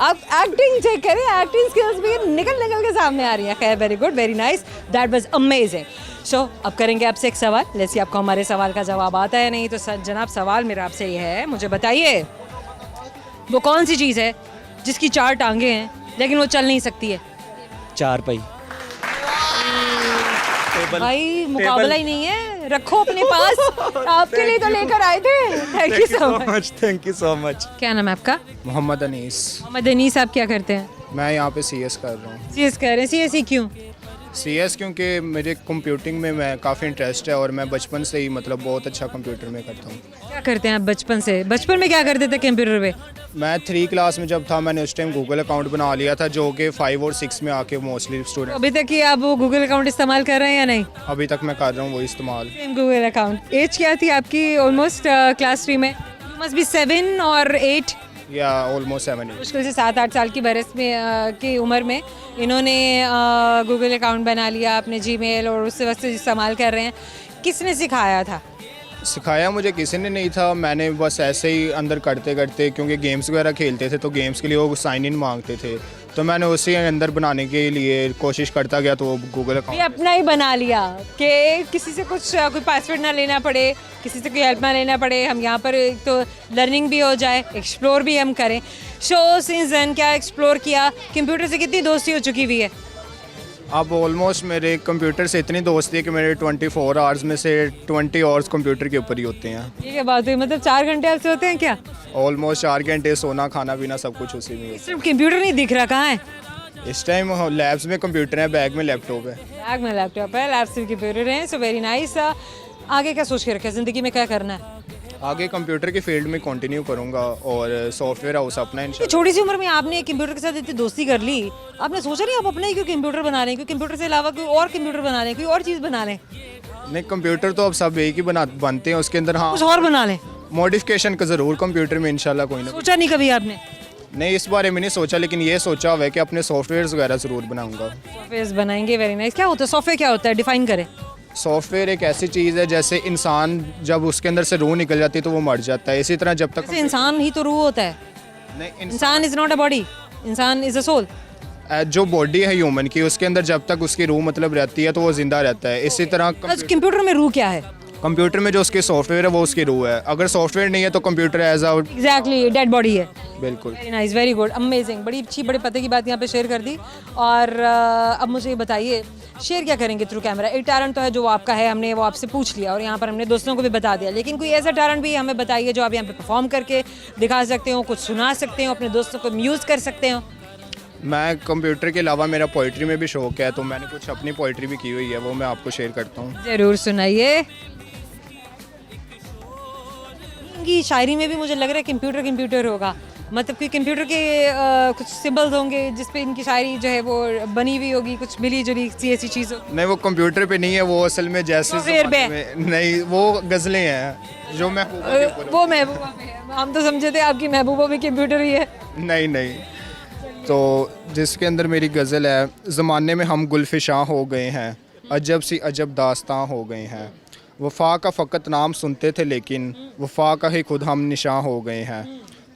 आप एक्टिंग चेक करें, एक्टिंग स्किल्स भी निकल के सामने आ रही है। खैर, very good, very nice, that was amazing. So अब करेंगे आपसे एक सवाल। लेट्स सी आपको हमारे सवाल का जवाब आता है नहीं। तो जनाब, सवाल मेरा आपसे ये है, मुझे बताइए वो कौन सी चीज़ है जिसकी 4 टांगे हैं लेकिन वो चल नहीं सकती है? 4 पई। भाई मुकाबला ही नहीं है, रखो अपने पास। आपके लिए तो लेकर आए थे। Thank you so much. Thank you so much. क्या नाम है आपका? मोहम्मद अनीस। मोहम्मद अनीस, आप क्या करते हैं? मैं यहाँ पे CS कर रहा हूँ। CS कर रहे हैं। CS क्यों? CS क्योंकि मेरे कंप्यूटिंग में मैं काफ़ी इंटरेस्ट है और मैं बचपन से ही मतलब बहुत अच्छा कंप्यूटर में करता हूँ। क्या करते हैं आप बचपन से? बचपन में क्या करते थे कंप्यूटर पे? मैं 3 क्लास में जब था मैंने उस टाइम गूगल अकाउंट बना लिया था, जो कि 5 और 6 में आके मोस्टली स्टूडेंट। अभी तक ही आप वो गूगल अकाउंट इस्तेमाल कर रहे हैं या नहीं? अभी तक मैं कर रहा हूँ वो इस्तेमाल। Google account. एज क्या थी आपकी? ऑलमोस्ट क्लास 3 में। मस्ट बी 7 और 8 या ऑलमोस्ट 7 years। मुश्किल से 7-8 साल की बरस में की उम्र में इन्होंने गूगल अकाउंट बना लिया अपने जीमेल और उससे वक्त इस्तेमाल कर रहे हैं। किसने सिखाया था? सिखाया मुझे किसी ने नहीं था, मैंने बस ऐसे ही अंदर करते करते, क्योंकि गेम्स वगैरह खेलते थे तो गेम्स के लिए वो साइन इन मांगते थे, तो मैंने उसी अंदर बनाने के लिए कोशिश करता गया, तो गूगल ये अकाउंट अपना ही बना लिया कि किसी से कुछ कोई पासवर्ड ना लेना पड़े, किसी से कोई हेल्प ना लेना पड़े। हम यहाँ पर एक तो लर्निंग भी हो जाए, एक्सप्लोर भी हम करें। सो सिंस देन क्या एक्सप्लोर किया? कंप्यूटर से कितनी दोस्ती हो चुकी हुई है? अब ऑलमोस्ट मेरे कंप्यूटर से इतनी दोस्ती है कि मेरे 24 आवर्स में से 20 आवर्स कंप्यूटर के ऊपर ही होते हैं। ये क्या बात हुई? मतलब 4 घंटे आपसे होते हैं क्या? ऑलमोस्ट 4 घंटे, सोना खाना पीना सब कुछ उसी में। सिर्फ कंप्यूटर नहीं दिख रहा, कहाँ है? इस टाइम लैब्स में कंप्यूटर है, बैग में लैपटॉप है। बैग में लैपटॉप है, लैब से कंप्यूटर है। So very nice. आगे क्या सोच के रखे ज़िंदगी में, क्या करना है? आगे कंप्यूटर की फील्ड में कंटिन्यू करूंगा और सॉफ्टवेयर हाउस अपना ये इंशाल्लाह। छोटी सी उम्र में आपने कंप्यूटर के साथ इतनी दोस्ती कर ली, आपने सोचा नहीं आप अपना ही क्यों कंप्यूटर बना लें? क्यों कंप्यूटर से अलावा कोई और कंप्यूटर बना लें, कोई और चीज़ बना लें, नहीं, कंप्यूटर तो अब सब एक ही बनते हैं, उसके अंदर हाँ कुछ और बना लें? मॉडिफिकेशन का ज़रूर कंप्यूटर में इंशाल्लाह कोई ना। सोचा नहीं कभी आपने? नहीं, इस बारे में नहीं सोचा, लेकिन ये सोचा हुआ है कि अपने सॉफ्टवेयर्स वगैरह ज़रूर बनाऊंगा। सॉफ्टवेयर बनाएंगे, वेरी नाइस। क्या होता है सॉफ्टवेयर, क्या होता है, डिफाइन करें। सॉफ्टवेयर एक ऐसी चीज़ है जैसे इंसान जब उसके अंदर से रूह निकल जाती है तो वो मर जाता है, इसी तरह जब तक जैसे इंसान ही तो रूह होता है। नहीं, इंसान इज नॉट अ बॉडी, इंसान इज अ सोल। जो बॉडी है ह्यूमन की, उसके अंदर जब तक उसकी रूह मतलब रहती है तो वो जिंदा रहता है। इसी तरह कंप्यूटर में रूह क्या है? कंप्यूटर में जो उसके सॉफ्टवेयर है वो उसकी रूह है। अगर सॉफ्टवेयर नहीं है तो computer as a exactly dead body है। बिल्कुल। Very nice, very good, amazing. बड़ी अच्छी, बड़े पते की बात यहाँ पे शेयर कर दी। और अब मुझे ये बताइए, शेयर क्या करेंगे थ्रू कैमरा? एक टैलेंट तो है जो आपका है, हमने वो आपसे पूछ लिया और यहाँ पर हमने दोस्तों को भी बता दिया, लेकिन कोई ऐसा टैलेंट भी हमें बताइए जो आप यहाँ पे परफॉर्म करके दिखा सकते हो, कुछ सुना सकते हो, अपने दोस्तों को म्यूज़ कर सकते हो। मैं कंप्यूटर के अलावा मेरा पोइट्री में भी शौक है, तो मैंने कुछ अपनी पोइट्री भी की हुई है, वो मैं आपको शेयर करता हूँ। ज़रूर सुनाइए। की शायरी में भी मुझे लग रहा है कंप्यूटर होगा, मतलब कि कंप्यूटर के कुछ सिंबल्स होंगे जिस पे इनकी शायरी जो है वो बनी हुई होगी, कुछ मिली जुली सी ऐसी चीज़ हो। नहीं, वो कंप्यूटर पे नहीं है, वो असल में जैसे सॉफ्टवेयर पे नहीं, वो गज़लें हैं जो वो महबूबा पे है। हम तो समझे थे आपकी महबूबा भी कंप्यूटर ही है। नहीं, तो जिसके अंदर मेरी गज़ल है, ज़माने में हम गुलफिशां हो गए हैं, अजब सी अजब दास्तां हो गए हैं, वफा का फ़कत नाम सुनते थे लेकिन वफा का ही खुद हम निशां हो गए हैं,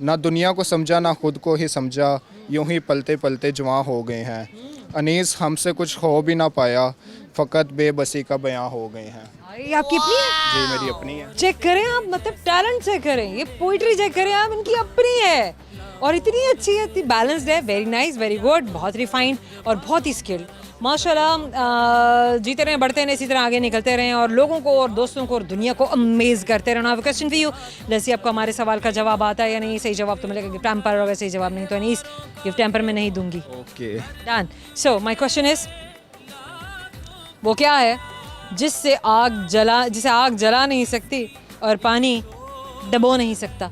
ना दुनिया को समझा ना खुद को ही समझा, यूं ही पलते पलते जवां हो गए हैं, अनीस हमसे कुछ हो भी ना पाया, फ़कत बेबसी का बयां हो गए हैं। ये आपकी अपनी है? जी, मेरी अपनी है। चेक करें आप, मतलब टैलेंट चेक करें, ये पोइट्री चेक करें आप, इनकी अपनी है और इतनी अच्छी है, इतनी बैलेंस्ड है। वेरी नाइस, वेरी गुड, बहुत रिफाइंड और बहुत ही स्किल्ड। माशाल्लाह, जीते रहें, बढ़ते रहें, इसी तरह आगे निकलते रहें और लोगों को और दोस्तों को और दुनिया को अमेज करते रहना। क्वेश्चन फॉर यू, जैसे आपको हमारे सवाल का जवाब आता है या नहीं, सही जवाब तो मिलेगा गिफ्ट हैम्पर, और अगर सही जवाब नहीं तो नहीं, गिफ्ट हैम्पर में नहीं दूंगी। Okay, done. So my question is, वो क्या है जिसे आग जला नहीं सकती और पानी डबो नहीं सकता?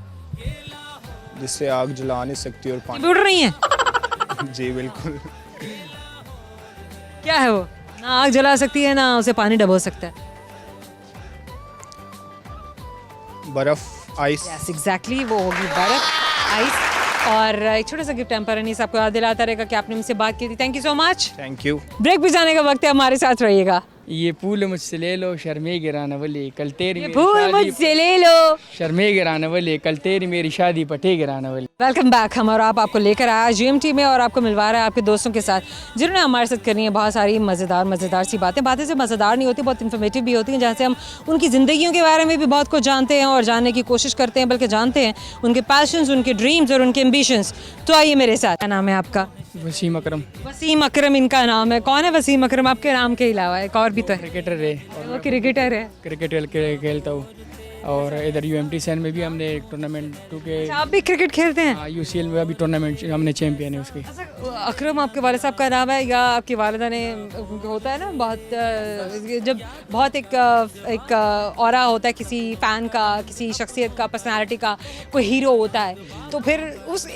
जिससे आग जला नहीं सकती और पानी कंप्यूटर नहीं है। जी बिल्कुल। क्या है वो? ना आग जला सकती है, ना उसे पानी डबो सकता है। बर्फ, आइस। यस एग्जैक्टली, वो होगी बर्फ, आइस। और एक छोटा सा गिफ्ट हैम्पर अनीस आपको याद दिलाता रहेगा कि आपने मुझसे बात की थी। Thank you so much. Thank you. Break पे जाने का वक्त है, हमारे साथ रहिएगा। ये फूल मुझसे ले लो शर्मे गिराने वाली, कल तेरी मेरी फूल शादी मुझसे ले लो शर्मे गिराने वाली, कल तेरी मेरी शादी पटे गिराने वाली। Welcome back. हम और आपको लेकर आया GMT में और आपको मिलवा रहा है आपके दोस्तों के साथ, जिन्होंने हमारे साथ करनी है बहुत सारी मज़ेदार सी बातें से मज़ेदार नहीं होती, बहुत इन्फॉर्मेटिव भी होती हैं, जहाँ से हम उनकी ज़िंदगियों के बारे में भी बहुत कुछ जानते हैं और जानने की कोशिश करते हैं, बल्कि जानते हैं उनके पैशंस, उनके ड्रीम्स और उनके एम्बिशंस। तो आइए मेरे साथ। क्या नाम है आपका? वसीम अकरम। वसीम अकरम इनका नाम है। कौन है वसीम अकरम आपके नाम के अलावा? एक और भी तो है। क्रिकेटर है, वो क्रिकेटर है। क्रिकेट खेलता हूँ और इधर UMT सैन में भी हमने टूर्नामेंट के आप भी क्रिकेट खेलते हैं? UCL में अभी टूर्नामेंट हमने चैंपियन है उसकी। अच्छा, अकरम आपके वाले साहब का नाम है या आपकी वालिदा ने? होता है ना बहुत, जब बहुत एक ऑरा होता है किसी फ़ैन का, किसी शख्सियत का, पर्सनालिटी का, कोई हीरो होता है, तो फिर उस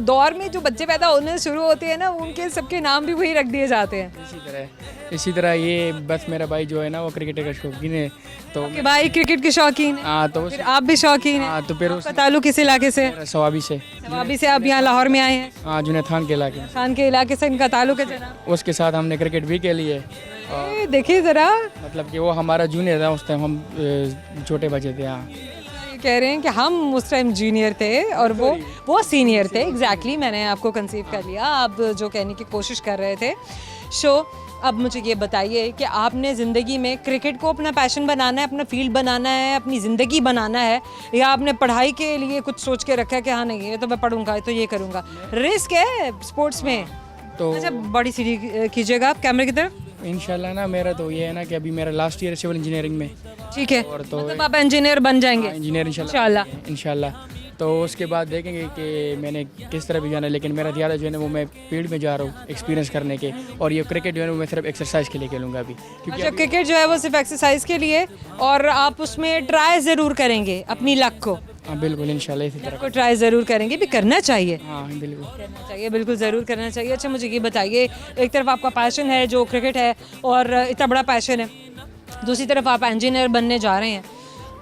दौर में जो बच्चे पैदा होने शुरू होते हैं ना, उनके सबके नाम भी वही रख दिए जाते हैं। इसी तरह ये बस मेरा भाई जो है ना वो क्रिकेट का शौकीन है, तो कि भाई क्रिकेट के शौकीन हैं। हाँ, तो फिर आप भी शौकीन हैं। तो फिर आपका ताल्लुक किस इलाके से? सवाबी से। सवाबी से आप यहाँ लाहौर में आए हैं? हाँ, जुनैद खान के इलाके में। खान के इलाके से इनका ताल्लुक है जनाब। उसके साथ हमने क्रिकेट भी खेली है। देखिए ज़रा, मतलब कि वो हमारा जूनियर था, उस टाइम हम छोटे बच्चे थे। हाँ, ये कह रहे हैं कि हम उस टाइम जूनियर थे और वो सीनियर थे। एग्जैक्टली, मैंने आपको कंसीव कर लिया, आप जो कहने की कोशिश कर रहे थे। अब मुझे ये बताइए कि आपने ज़िंदगी में क्रिकेट को अपना पैशन बनाना है, अपना फील्ड बनाना है, अपनी ज़िंदगी बनाना है, या आपने पढ़ाई के लिए कुछ सोच के रखा है कि हाँ नहीं ये तो मैं पढ़ूंगा, तो ये करूँगा? रिस्क है स्पोर्ट्स में तो। अच्छा, बड़ी सीधी कीजिएगा आप कैमरे की तरफ। इंशाल्लाह ना, मेरा तो ये है ना कि अभी मेरा लास्ट ईयर है सिविल इंजीनियरिंग में। ठीक है, और तो मतलब आप इंजीनियर बन जाएंगे? इंजीनियर इंशाल्लाह। तो उसके बाद देखेंगे कि मैंने किस तरह भी जाना है, लेकिन मेरा ज़्यादा जो है ना वो मैं फील्ड में जा रहा हूँ एक्सपीरियंस करने के, और ये क्रिकेट जो है ना मैं सिर्फ एक्सरसाइज के लिए खेलूँगा अभी, क्योंकि अच्छा, क्रिकेट जो है वो सिर्फ एक्सरसाइज के लिए, और आप उसमें ट्राई ज़रूर करेंगे अपनी लक को? हाँ बिल्कुल, इंशाल्लाह इसी तरह को ट्राई ज़रूर करेंगे, भी करना चाहिए। हाँ बिल्कुल करना चाहिए, बिल्कुल ज़रूर करना चाहिए। अच्छा, मुझे ये बताइए, एक तरफ आपका पैशन है जो क्रिकेट है और इतना बड़ा पैशन है, दूसरी तरफ आप इंजीनियर बनने जा रहे हैं,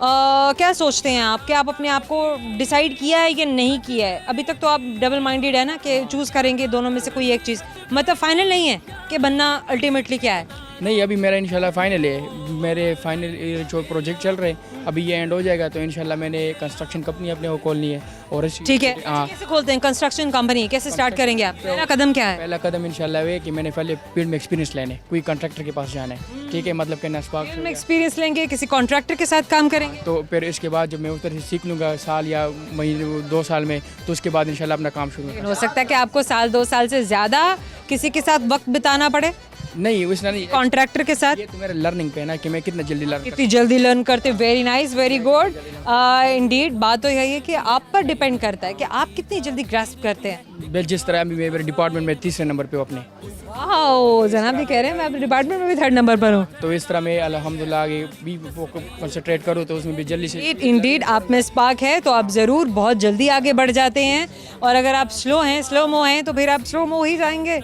क्या सोचते हैं आप कि आप अपने आप को डिसाइड किया है या नहीं किया है? अभी तक तो आप डबल माइंडेड है ना कि चूज़ करेंगे दोनों में से कोई एक चीज़, मतलब फाइनल नहीं है कि बनना अल्टीमेटली क्या है? नहीं, अभी मेरा इंशाल्लाह फाइनल है, मेरे फाइनल जो प्रोजेक्ट चल रहे हैं अभी ये एंड हो जाएगा तो इंशाल्लाह मैंने कंस्ट्रक्शन कंपनी अपने को खोलनी है। और ठीक है, कैसे खोलते हैं कंस्ट्रक्शन कंपनी, कैसे स्टार्ट करेंगे आप? पहला कदम क्या है? पहला कदम इंशाल्लाह है कि मैंने पहले फील्ड में एक्सपीरियंस लेने, कोई कॉन्ट्रैक्टर के पास जाना है, ठीक है, मतलब कि नस्पाक में एक्सपीरियंस लेंगे, किसी कॉन्ट्रैक्टर के साथ काम करेंगे। तो फिर इसके बाद जब मैं उधर से सीख लूँगा साल या महीने 2 साल में, तो उसके बाद इंशाल्लाह अपना काम शुरू हो सकता है कि आपको साल 2 साल से ज़्यादा किसी के साथ वक्त बिताना पड़े, नहीं उसने नहीं, कॉन्ट्रैक्टर के साथ। ये तो मेरा लर्निंग पे है ना कि मैं कितना जल्दी लर्न कितनी जल्दी लर्न करते, very nice, very good. Indeed बात तो यही है कि आप पर डिपेंड करता है कि आप कितनी जल्दी ग्रास्प करते हैं। मैं जिस तरह अभी मेरे डिपार्टमेंट में 3रे नंबर पे हूँ अपने, वाओ, जनाब भी कह रहे हैं मैं अपने डिपार्टमेंट में भी 3rd नंबर पर हूँ। तो इस तरह मैं अल्हम्दुलिल्लाह आगे भी कंसंट्रेट करूँ तो उसमें भी जल्दी से। इंडीड आप में स्पार्क है तो आप ज़रूर बहुत जल्दी आगे बढ़ जाते हैं, और अगर आप स्लो हैं, स्लो मो हैं, तो फिर आप स्लो मो ही जाएंगे।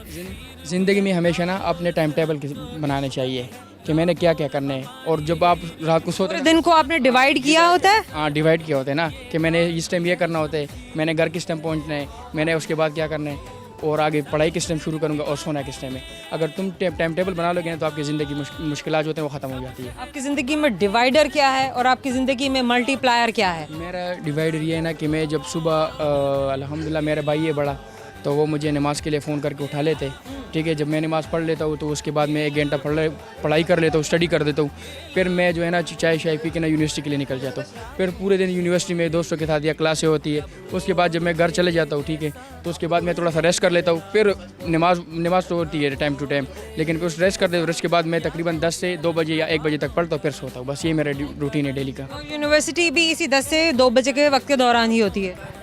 ज़िंदगी में हमेशा ना अपने टाइम टेबल बनाने चाहिए कि मैंने क्या क्या करना है, और जब आप रात को सोते पूरे दिन को आपने डिवाइड किया होता है। हाँ, डिवाइड किया होता है ना कि मैंने इस टाइम ये करना होता है, मैंने घर किस टाइम पहुँचना है, मैंने उसके बाद क्या करना है, और आगे पढ़ाई किस टाइम शुरू करूँगा और सोना किस टाइम है। अगर तुम टाइम टेबल बना लोगे ना तो आपकी ज़िंदगी मुश्किलात जो होते हैं वो ख़त्म हो जाती है। आपकी ज़िंदगी में डिवाइडर क्या है और आपकी ज़िंदगी में मल्टीप्लायर क्या है? मेरा डिवाइडर ये है ना कि मैं जब सुबह अल्हम्दुलिल्लाह मेरा भाई है बड़ा, तो वो मुझे नमाज़ के लिए फ़ोन करके उठा लेते, ठीक है। जब मैं नमाज़ पढ़ लेता हूँ तो उसके बाद मैं 1 घंटा पढ़ाई कर लेता हूँ, स्टडी कर देता हूँ। फिर मैं जो है ना चाय शाय पी के ना यूनिवर्सिटी के लिए निकल जाता हूँ। फिर पूरे दिन यूनिवर्सिटी में दोस्तों के साथ या क्लासें होती है। उसके बाद जब मैं घर चले जाता हूँ, ठीक है, तो उसके बाद मैं थोड़ा सा रेस्ट कर लेता हूँ। फिर नमाज़ तो होती है टाइम टू टाइम, लेकिन फिर उस रेस्ट कर देता हूँ। उसके बाद मैं तकरीबन 10 से 2 बजे या 1 बजे तक पढ़ता हूँ, फिर सोता हूँ। बस ये मेरा रूटीन है डेली का। यूनिवर्सिटी भी इसी 10 से 2 बजे के वक्त के दौरान ही होती है?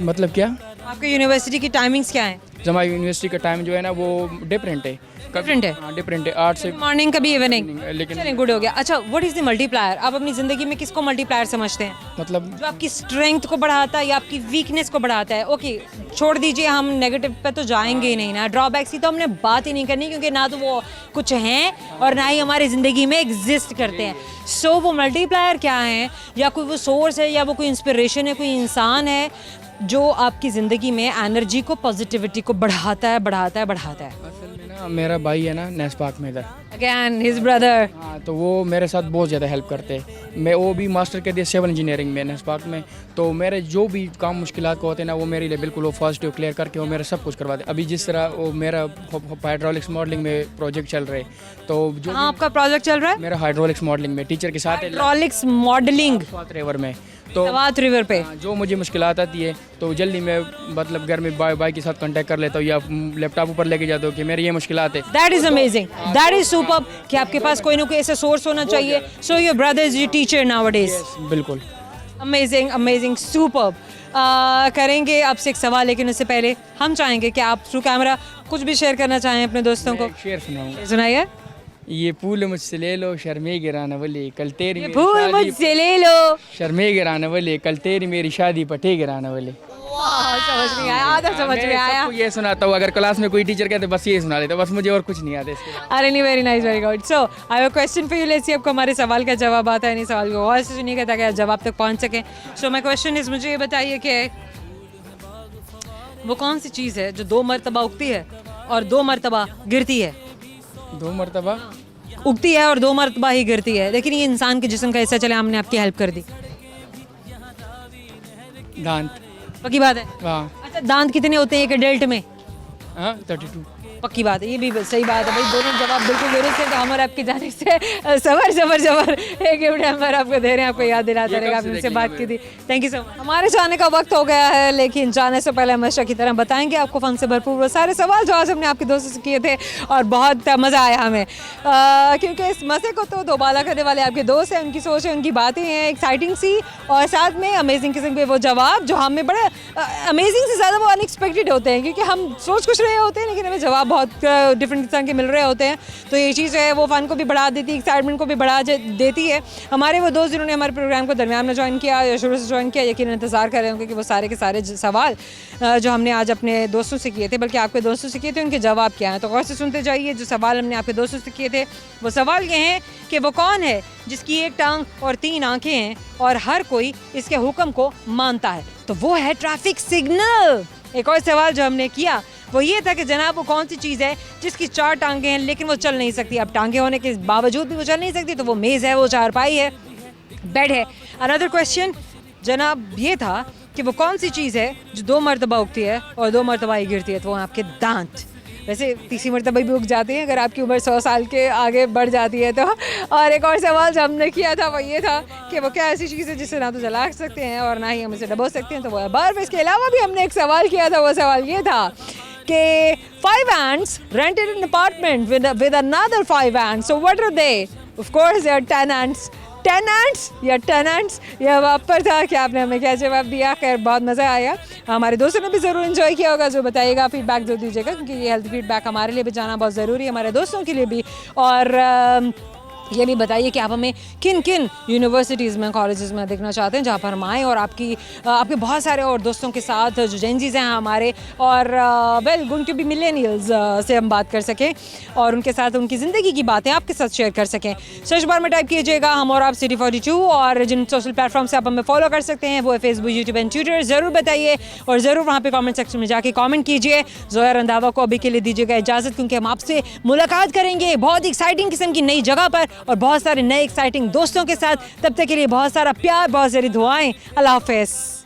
मतलब क्या? आपके यूनिवर्सिटी की टाइमिंग्स क्या हैं? हमारी यूनिवर्सिटी का टाइम जो है ना वो डिफरेंट है। डिफरेंट है? हाँ, डिफरेंट है, 8 से मॉर्निंग कभी इवनिंग, लेकिन चलिए गुड हो गया। अच्छा, व्हाट इज़ द मल्टीप्लायर? आप अपनी ज़िंदगी में किसको मल्टीप्लायर समझते हैं? मतलब जो आपकी स्ट्रेंथ को बढ़ाता है या आपकी वीकनेस को बढ़ाता है? ओके, छोड़ दीजिए, हम नेगेटिव पे तो जाएंगे ही नहीं ना, ड्रॉबैक्स की तो हमने बात ही नहीं करनी, क्योंकि ना तो वो कुछ हैं और ना ही हमारी ज़िंदगी में एग्जिस्ट करते हैं। सो वो मल्टीप्लायर क्या है, या कोई वो सोर्स है, या वो कोई इंस्पिरेशन है, कोई इंसान है जो आपकी ज़िंदगी में एनर्जी को, पॉजिटिविटी को बढ़ाता है, बढ़ाता है, बढ़ाता है? असल में ना मेरा भाई है ना नेस्पाक में इधर, अगेन हिज ब्रदर। हाँ, तो वो मेरे साथ बहुत ज़्यादा हेल्प करते हैं। मैं वो भी मास्टर कर दिया सिविल इंजीनियरिंग में नेस्पाक में, तो मेरे जो भी काम मुश्किलात को होते हैं ना वो मेरे लिए बिल्कुल वो पॉजिटिव क्लियर करके वो मेरा सब कुछ करवा दे। अभी जिस तरह वो मेरा हाइड्रोलिक्स मॉडलिंग में प्रोजेक्ट चल रहे, तो जो आपका प्रोजेक्ट चल रहा है? मेरा हाइड्रोलिक्स मॉडलिंग में टीचर के साथ हाइड्रोलिक्स मॉडलिंग रिवर में, तो सवात रिवर पे जो मुझे मुश्किलात आती है तो जल्दी मैं मतलब घर में भाई के साथ कांटेक्ट कर लेता हूँ या लैपटॉप ऊपर लेके जाता हूँ कि मेरी ये मुश्किलात है। That is amazing, that is superb कि आपके पास कोई ना कोई ऐसा सोर्स होना चाहिए। So your brother is your teacher nowadays. बिल्कुल, अमेजिंग, अमेजिंग, सुपर्ब। करेंगे आपसे एक सवाल, लेकिन उससे पहले हम चाहेंगे कि आप थ्रू कैमरा कुछ भी शेयर करना चाहें अपने दोस्तों को। शेर सुनाऊंगा। सुनाइए। ये फूल मुझसे ले लो शर्मे गिराने वाले, कल तेरी मेरी फूल शादी मुझसे ले लो। शर्मे गिराने वाले, कल तेरी मेरी शादी पटे गिराने वाले। समझ नहीं आया, आधा समझ में आया। सबको ये सुनाता हूँ, अगर क्लास में कोई टीचर कहते बस ये सुना देता, बस मुझे और कुछ नहीं आता इसके। अरे नहीं, very nice, very good. So I have a question for you, let's see आपको हमारे सवाल का जवाब आता है। नहीं, सवाल को गौर से सुनिएगा ताकि आप जवाब तक पहुंच सकें। सो माय क्वेश्चन इज, मुझे ये बताइए कि वो कौन सी चीज़ है जो 2 मरतबा उगती है और 2 मरतबा गिरती है? 2 मरतबा उगती है और 2 मरतबा ही गिरती है, लेकिन ये इंसान के जिस्म का हिस्सा। चले, हमने आपकी हेल्प कर दी। दांत। पक्की बात है? हाँ। अच्छा, दांत कितने होते हैं एक एडल्ट में? हाँ, 32। पक्की बात है, ये भी सही बात है भाई। दोनों जवाब बिल्कुल दुरुस्त है। तो हम और आपकी जाने से सबर एक गिफ्ट नंबर आपको दे रहे हैं, आपको याद दिलाता रहेगा, आपने उनसे बात की थी। Thank you so much. हमारे जाने का वक्त हो गया है, लेकिन जाने से पहले हमेशा की तरह बताएंगे आपको फन से भरपूर वो सारे सवाल जो आज हमने आपके दोस्तों से किए थे, और बहुत मज़ा आया हमें, क्योंकि इस मज़े को तो दोबारा करने वाले आपके दोस्त हैं, उनकी सोच है, उनकी बातें हैं एक्साइटिंग सी, और साथ में अमेजिंग किस्म के वो जवाब जो हमें बड़े अमेजिंग से ज़्यादा वो अनएक्सपेक्टेड होते हैं, क्योंकि हम सोच कुछ रहे होते हैं लेकिन हमें जवाब बहुत डिफरेंट किस्म के मिल रहे होते हैं, तो ये चीज़ है वो फ़न को भी बढ़ा देती है, एक्साइटमेंट को भी बढ़ा देती है। हमारे वो दोस्त जिन्होंने हमारे प्रोग्राम को दरमियान में ज्वाइन किया या शुरू से ज्वाइन किया, यकीन इंतज़ार कर रहे होंगे कि वो सारे के सारे सवाल जो हमने आज अपने दोस्तों से किए थे, बल्कि आपके दोस्तों से किए थे, उनके जवाब क्या हैं। तो गौर से सुनते जाइए। जो सवाल हमने आपके दोस्तों से किए थे वो सवाल ये हैं कि वो कौन है जिसकी एक टांग और 3 आंखें हैं और हर कोई इसके हुक्म को मानता है। तो वो है ट्रैफिक सिग्नल। एक और सवाल जो हमने किया वो ये था कि जनाब वो कौन सी चीज़ है जिसकी 4 टांगें हैं लेकिन वो चल नहीं सकती। अब टांगें होने के बावजूद भी वो चल नहीं सकती, तो वो मेज़ है, वो चारपाई है, बेड है। अनदर क्वेश्चन जनाब ये था कि वो कौन सी चीज़ है जो 2 मरतबा उगती है और 2 मरतबा ही गिरती है। तो वो आपके दांत। वैसे तीसरी मरतबा भी उग जाती हैं अगर आपकी उम्र 100 साल के आगे बढ़ जाती है तो। और एक और सवाल जो हमने किया था वो ये था कि वो क्या ऐसी चीज़ है जिससे ना तो जला सकते हैं और ना ही हम इसे डबो सकते हैं, तो वो है बर्फ। इसके अलावा भी हमने एक सवाल किया था, वो सवाल ये था कि 5 ants rented an apartment with another 5 ants. So what are they? Of course they are 10 ants. 10 ants या 10 ants, यह वहाँ पर था कि आपने हमें क्या जवाब दिया। खैर बहुत मज़ा आया, हमारे दोस्तों ने भी ज़रूर इन्जॉय किया होगा। जो बताइएगा फीडबैक जो दीजिएगा, क्योंकि ये हेल्थ फीडबैक हमारे लिए भी जाना बहुत ज़रूरी है, हमारे दोस्तों के लिए भी। और ये भी बताइए कि आप हमें किन किन यूनिवर्सिटीज़ में, कॉलेजेस में देखना चाहते हैं जहाँ पर हम आएँ और आपके बहुत सारे और दोस्तों के साथ जो जेंजीज़ हैं हमारे, और well going to be millennials से हम बात कर सकें और उनके साथ उनकी ज़िंदगी की बातें आपके साथ शेयर कर सकें। सर्च बार में टाइप कीजिएगा हम और आप सिटी 42, और जिन सोशल प्लेटफॉर्म से आप हमें फॉलो कर सकते हैं वो है फेसबुक, यूट्यूब एंड ट्विटर। ज़रूर बताइए और ज़रूर वहाँ पर कॉमेंट सेक्शन में जाके कॉमेंट कीजिए। ज़ोया रंधावा को अभी के लिए दीजिएगा इजाज़त, क्योंकि हम आपसे मुलाकात करेंगे बहुत एक्साइटिंग किस्म की नई जगह पर और बहुत सारे नए एक्साइटिंग दोस्तों के साथ। तब तक के लिए बहुत सारा प्यार, बहुत सारी दुआएं। अल्लाह हाफ़िज़।